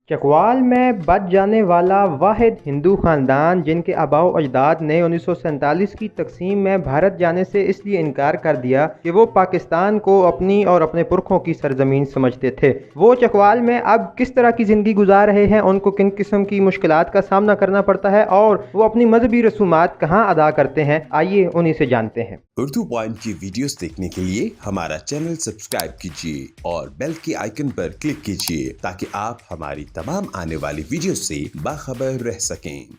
चकवाल में बच जाने वाला वाहिद हिंदू ख़ानदान जिनके आबाओ अजदाद ने 1947 की तकसीम में भारत जाने से इसलिए इनकार कर दिया कि वो पाकिस्तान को अपनी और अपने पुरखों की सरजमीन समझते थे। वो चकवाल में अब किस तरह की ज़िंदगी गुजार रहे हैं, उनको किन किस्म की मुश्किलात का सामना करना पड़ता है और वो अपनी मजहबी रसूमात कहाँ अदा करते हैं, आइए उन्हीं से जानते हैं। उर्दू पॉइंट की वीडियोस देखने के लिए हमारा चैनल सब्सक्राइब कीजिए और बेल के आइकन पर क्लिक कीजिए ताकि आप हमारी तमाम आने वाली वीडियो से बाखबर रह सकें।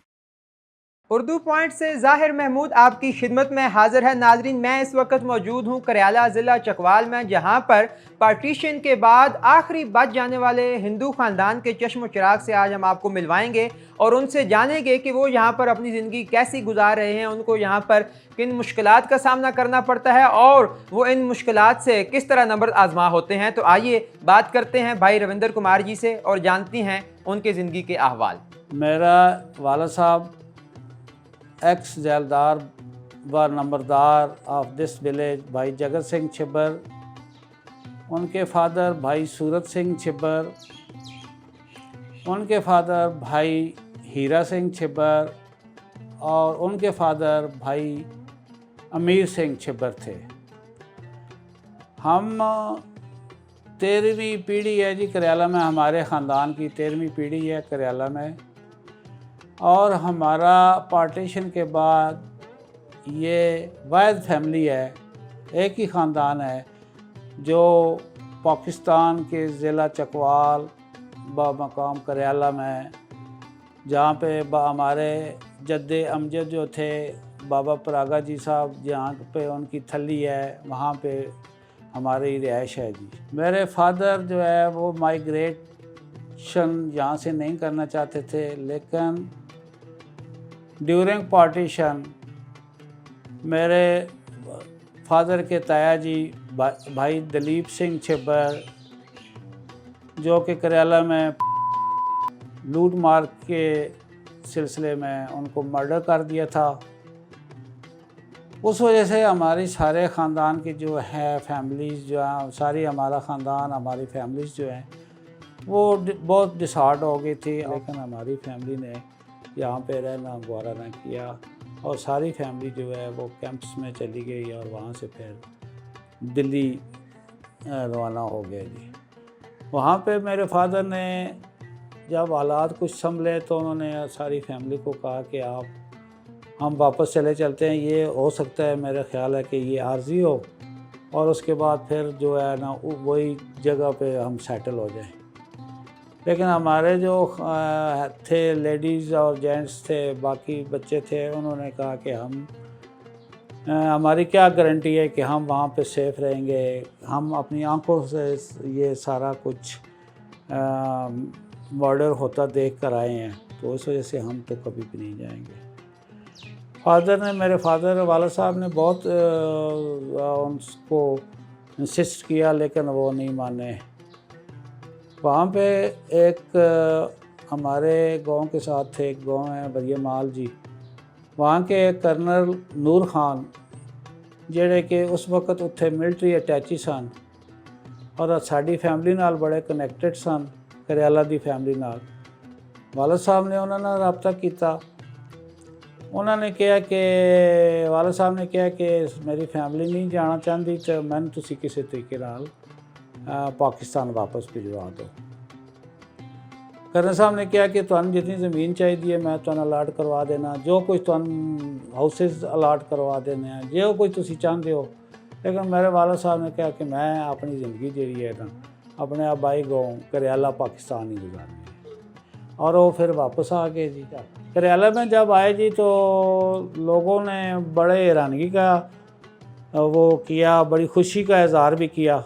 उर्दू पॉइंट से ज़ाहिर महमूद आपकी खिदमत में हाजिर है। नाजरीन, मैं इस वक्त मौजूद हूँ करयाला ज़िला चकवाल में, जहाँ पर पार्टीशन के बाद आखिरी बच जाने वाले हिंदू ख़ानदान के चश्म चिराग से आज हम आपको मिलवाएंगे और उनसे जानेंगे कि वो यहाँ पर अपनी ज़िंदगी कैसी गुजार रहे हैं, उनको यहाँ पर किन मुश्किलात का सामना करना पड़ता है और वो इन मुश्किलात से किस तरह नंबर आजमा होते हैं। तो आइए बात करते हैं भाई रविंदर कुमार जी से और जानती हैं उनके ज़िंदगी के अहवाल। मेरा वाला साहब एक्स जैलदार व नंबरदार ऑफ दिस विलेज भाई जगत सिंह छिब्बर, उनके फादर भाई सूरत सिंह छिब्बर, उनके फादर भाई हीरा सिंह छिब्बर और उनके फादर भाई अमीर सिंह छिब्बर थे। हम 13वीं पीढ़ी है जी करयाला में, हमारे ख़ानदान की 13वीं पीढ़ी है करयाला में। और हमारा पार्टीशन के बाद ये वाहिद फैमिली है, एक ही ख़ानदान है जो पाकिस्तान के ज़िला चकवाल बमकाम करयाला में, जहाँ पे हमारे जद्दे अमजद जो थे बाबा परागा जी साहब, जहाँ पे उनकी थली है, वहाँ पे हमारी रिहाइश है जी। मेरे फादर जो है वो माइग्रेशन यहाँ से नहीं करना चाहते थे, लेकिन ड्यूरिंग पार्टीशन मेरे फादर के ताया जी भाई दलीप सिंह छिब्बर, जो कि करयाला में लूट मार के सिलसिले में उनको मर्डर कर दिया था, उस वजह से हमारी सारे ख़ानदान की जो है फैमिलीज़ जो हैं, सारी हमारा ख़ानदान हमारी फैमिलीज़ जो हैं वो बहुत डिसहार्ड हो गई थी। लेकिन हमारी फैमिली ने यहाँ पे रहना गवारा ना किया और सारी फैमिली जो है वो कैंप्स में चली गई और वहाँ से फिर दिल्ली रवाना हो गए जी। वहाँ पे मेरे फादर ने जब हालात कुछ संभले तो उन्होंने सारी फैमिली को कहा कि हम वापस चले चलते हैं, ये हो सकता है, मेरा ख्याल है कि ये आर्जी हो और उसके बाद फिर जो है ना वही जगह पे हम सेटल हो जाएं। लेकिन हमारे जो थे लेडीज़ और जेंट्स थे, बाकी बच्चे थे, उन्होंने कहा कि हमारी क्या गारंटी है कि हम वहाँ पे सेफ़ रहेंगे, हम अपनी आंखों से ये सारा कुछ मर्डर होता देख कर आए हैं, तो इस वजह से हम तो कभी भी नहीं जाएंगे। मेरे फादर वाला साहब ने बहुत उनको इंसिस्ट किया, लेकिन वो नहीं माने। वहाँ पे एक हमारे गांव के साथ थे, एक गांव है बरियामाल जी, वहाँ के कर्नल नूर खान जेड़े कि उस वक्त उत्थे मिलिट्री अटैची सन और साड़ी फैमिली नाल बड़े कनैक्टेड सन, करयाला दी फैमिली नाल। वाला साहब ने उन्होंने रब्ता किया, उन्होंने कहा कि वाला साहब ने कहा कि मेरी फैमिली नहीं जाना चाहती तो मैंने तुसी किसी तरीके नाल पाकिस्तान वापस भिजवा दो। कर्नल साहब ने कहा कि तुहानू जितनी ज़मीन चाहिए मैं तुहानू अलाट करवा देना, जो कुछ तुहानू हाउसेस अलाट करवा देने, जो कुछ तुसी चाहते हो। लेकिन मेरे वाला साहब ने कहा कि मैं अपनी ज़िंदगी जी है ना अपने आबाई गाँव करयाला पाकिस्तान ही गुजारनी है। और वो फिर वापस आ गए जी। करयाला में जब आए जी तो लोगों ने बड़े हैरानगी का वो किया, बड़ी खुशी का इज़हार भी किया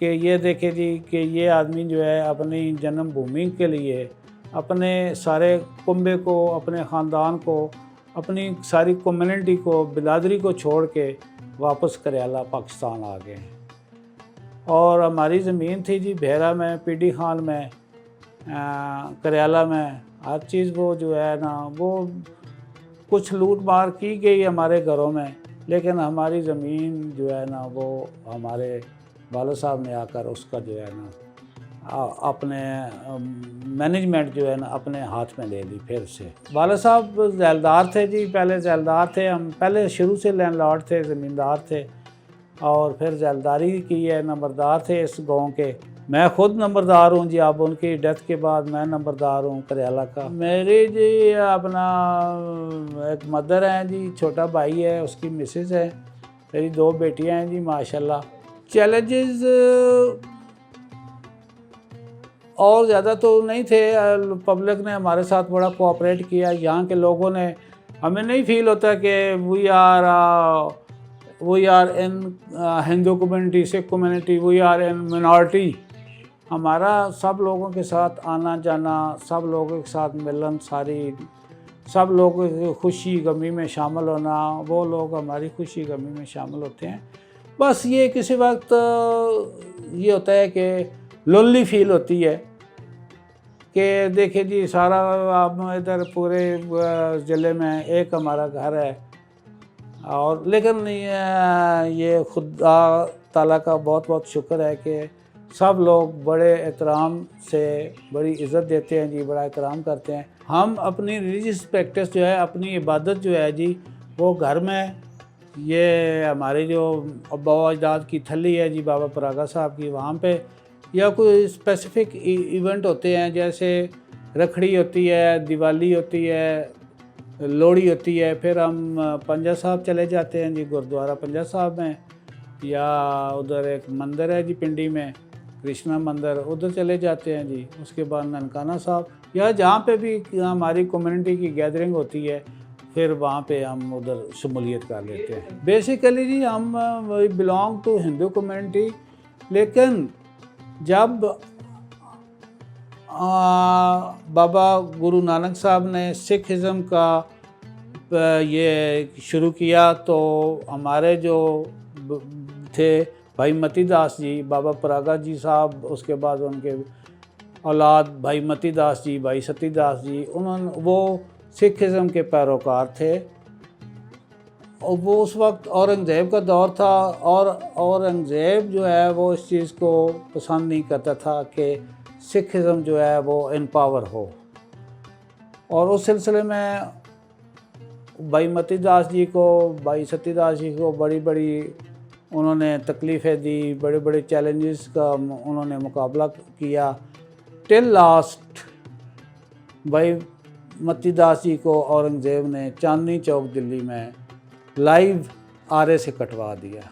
कि ये देखे जी कि ये आदमी जो है अपनी जन्मभूमि के लिए अपने सारे कुंबे को, अपने ख़ानदान को, अपनी सारी कम्युनिटी को, बिरादरी को छोड़ के वापस करयाला पाकिस्तान आ गए हैं। और हमारी ज़मीन थी जी भेरा में, पीडी खान में, करयाला में, हर चीज़ वो जो है ना वो कुछ लूट मार की गई हमारे घरों में, लेकिन हमारी ज़मीन जो है ना वो हमारे वाला साहब ने आकर उसका जो है ना अपने मैनेजमेंट जो है ना अपने हाथ में ले ली फिर से। वाला साहब ज़ैलदार थे जी, पहले ज़ैलदार थे, हम पहले शुरू से लैंडलॉर्ड थे, ज़मींदार थे और फिर ज़ैलदारी की है, नंबरदार थे इस गांव के। मैं ख़ुद नंबरदार हूँ जी, अब उनकी डेथ के बाद मैं नंबरदार हूँ करियाला का। मेरी जी अपना एक मदर हैं जी, छोटा भाई है, उसकी मिसेस है, मेरी 2 बेटियाँ हैं जी माशाल्लाह। चैलेंजेस और ज़्यादा तो नहीं थे, पब्लिक ने हमारे साथ बड़ा कोऑपरेट किया। यहाँ के लोगों ने, हमें नहीं फील होता कि we are in Hindu community, Sikh community, we are in minority. हमारा सब लोगों के साथ आना जाना, सब लोगों के साथ मिलन सारी, सब लोगों की खुशी गमी में शामिल होना, वो लोग हमारी खुशी गमी में शामिल होते हैं। बस ये किसी वक्त ये होता है कि लोनली फील होती है कि देखिए जी सारा आप इधर पूरे ज़िले में एक हमारा घर है, और लेकिन ये खुदा ताला का बहुत बहुत शुक्र है कि सब लोग बड़े एहतराम से बड़ी इज़्ज़त देते हैं जी, बड़ा एहतराम करते हैं। हम अपनी रिलीजियस प्रैक्टिस जो है, अपनी इबादत जो है जी, वो घर में, ये हमारे जो अब्बा अजदाद की थली है जी बाबा परागा साहब की, वहाँ पे या कोई स्पेसिफ़िक इवेंट होते हैं, जैसे रखड़ी होती है, दिवाली होती है, लोहड़ी होती है, फिर हम पंजा साहब चले जाते हैं जी, गुरुद्वारा पंजा साहब में, या उधर एक मंदिर है जी पिंडी में कृष्णा मंदिर, उधर चले जाते हैं जी। उसके बाद ननकाना साहब, या जहाँ पे भी हमारी कम्युनिटी की गैदरिंग होती है, फिर वहाँ पे हम उधर शमूलियत कर लेते हैं। बेसिकली जी हम बिलोंग टू हिंदू कम्युनिटी, लेकिन जब बाबा गुरु नानक साहब ने सिखिज़म का ये शुरू किया, तो हमारे जो थे भाई मती दास जी, बाबा परागा जी साहब, उसके बाद उनके औलाद भाई मती दास जी, भाई सती दास जी, उन्होंने वो सिखिज़म के पैरोकार थे। और वो उस वक्त औरंगज़ेब का दौर था, और औरंगज़ेब जो है वो इस चीज़ को पसंद नहीं करता था कि सिखिज़म जो है वो इन पावर हो। और उस सिलसिले में भाई मती दास जी को, भाई सती दास जी को बड़ी बड़ी उन्होंने तकलीफ़ें दी, बड़े बड़े चैलेंजेस का उन्होंने मुकाबला किया। टिल लास्ट भाई मती दास जी को औरंगज़ेब ने चांदनी चौक दिल्ली में लाइव आरे से कटवा दिया।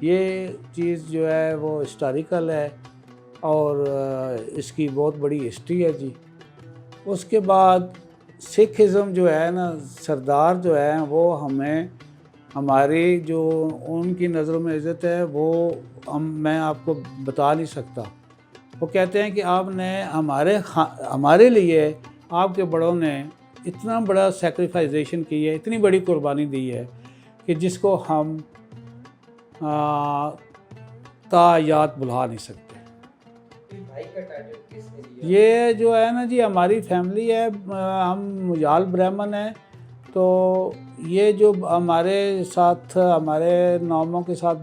ये चीज़ जो है वो हिस्टोरिकल है और इसकी बहुत बड़ी हिस्ट्री है जी। उसके बाद सिखिज़म जो है ना, सरदार जो है वो हमें, हमारी जो उनकी नज़रों में इज़्ज़त है वो मैं आपको बता नहीं सकता। वो कहते हैं कि आपने हमारे लिए, आपके बड़ों ने इतना बड़ा सैक्रिफाइजेशन की है, इतनी बड़ी कुर्बानी दी है कि जिसको हम तायात भुला नहीं सकते। ये जो है ना जी हमारी फैमिली है, हम मुजाल ब्राह्मण हैं, तो ये जो हमारे साथ, हमारे नामों के साथ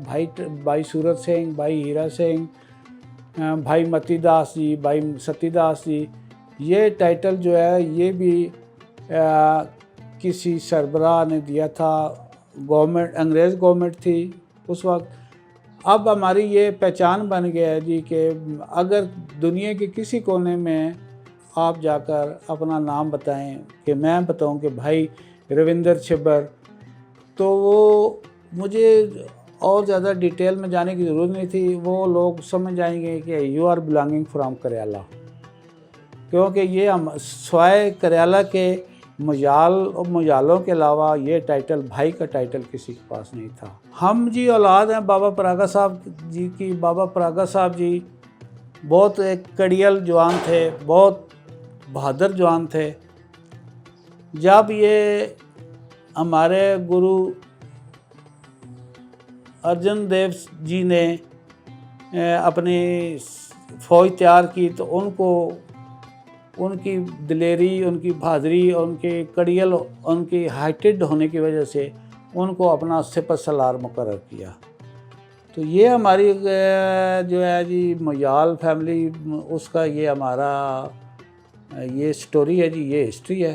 भाई सूरत सिंह, भाई हीरा सिंह, भाई मती दास जी, भाई सती दास जी, ये टाइटल जो है ये भी किसी सरबराह ने दिया था, गवर्नमेंट, अंग्रेज़ गवर्नमेंट थी उस वक्त। अब हमारी ये पहचान बन गया है जी कि अगर दुनिया के किसी कोने में आप जाकर अपना नाम बताएं, कि मैं बताऊं कि भाई रविंदर छिब्बर, तो वो मुझे और ज़्यादा डिटेल में जाने की ज़रूरत नहीं थी, वो लोग समझ जाएंगे कि you are belonging from Kariyala, क्योंकि ये हम स्वाय करियाला के मुजालों के अलावा ये टाइटल, भाई का टाइटल किसी के पास नहीं था। हम जी औलाद हैं बाबा परागा साहब जी की। बाबा परागा साहब जी बहुत एक कड़ियल जवान थे, बहुत बहादुर जवान थे। जब ये हमारे गुरु अर्जन देव जी ने अपनी फ़ौज तैयार की, तो उनको, उनकी दिलेरी, उनकी बहादुरी, उनके कड़ियल, उनकी हाइटेड होने की वजह से उनको अपना सिपह सलार मुकर्रर किया। तो ये हमारी जो है जी मोयाल फैमिली, उसका ये हमारा ये स्टोरी है जी, ये हिस्ट्री है।